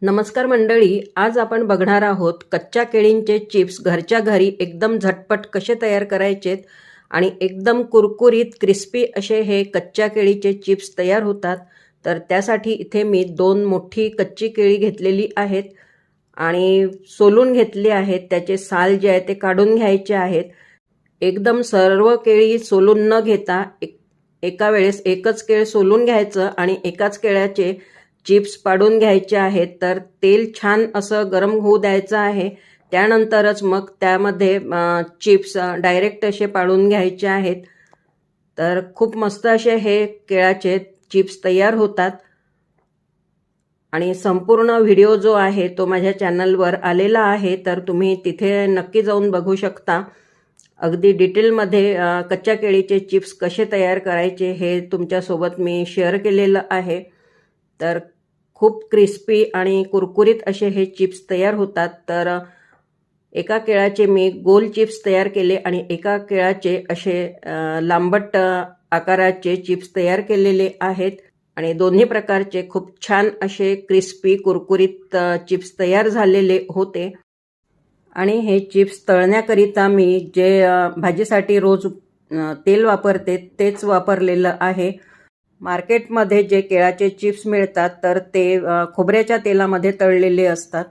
नमस्कार मंडळी, आज आपण बघणार आहोत कच्च्या केळींचे चिप्स घरच्या घरी एकदम झटपट कसे तयार करायचेत आणि एकदम कुरकुरीत क्रिस्पी असे हे कच्च्या केळीचे चिप्स तयार होतात। तर त्यासाठी इथे मी 2 मोठी कच्ची केळी घेतलेली आहेत आणि सोलून घेतली आहेत। त्याचे साल जे आहे ते काढून घ्यायचे आहेत। एकदम सर्व केळी सोलून न घेता एका वेळेस एकच केळ सोलून घ्यायचं आणि एकाच केळ्याचे चिप्स पाडून घ्यायचे आहेत। तर तेल छान असं गरम होऊ द्यायचं आहे। त्यानंतरच मग त्यामध्ये चिप्स डायरेक्ट असे पाडून घ्यायचे आहेत। तर खूप मस्त असे हे केळाचे चिप्स तयार होतात आणि संपूर्ण व्हिडिओ जो आहे तो माझ्या चॅनलवर आलेला आहे, तर तुम्ही तिथे नक्की जाऊन बघू शकता। अगदी डिटेलमध्ये कच्च्या केळीचे चिप्स कसे तयार करायचे हे तुमच्यासोबत मी शेअर केलेलं आहे। तर खूप क्रिस्पी आणि कुरकुरीत असे हे चिप्स तयार होतात। तर एका केळाचे मी गोल चिप्स तयार केले आणि एका केळाचे असे लांबट आकाराचे चिप्स तयार केलेले आहेत आणि दोन्ही प्रकारचे खूप छान असे क्रिस्पी कुरकुरीत चिप्स तयार झालेले होते। आणि हे चिप्स तळण्याकरिता मी जे भाजीसाठी रोज तेल वापरते तेच वापरलेलं आहे। मार्केटमध्ये जे केळाचे चिप्स मिळतात तर ते खोबऱ्याच्या तेलामध्ये तळलेले असतात।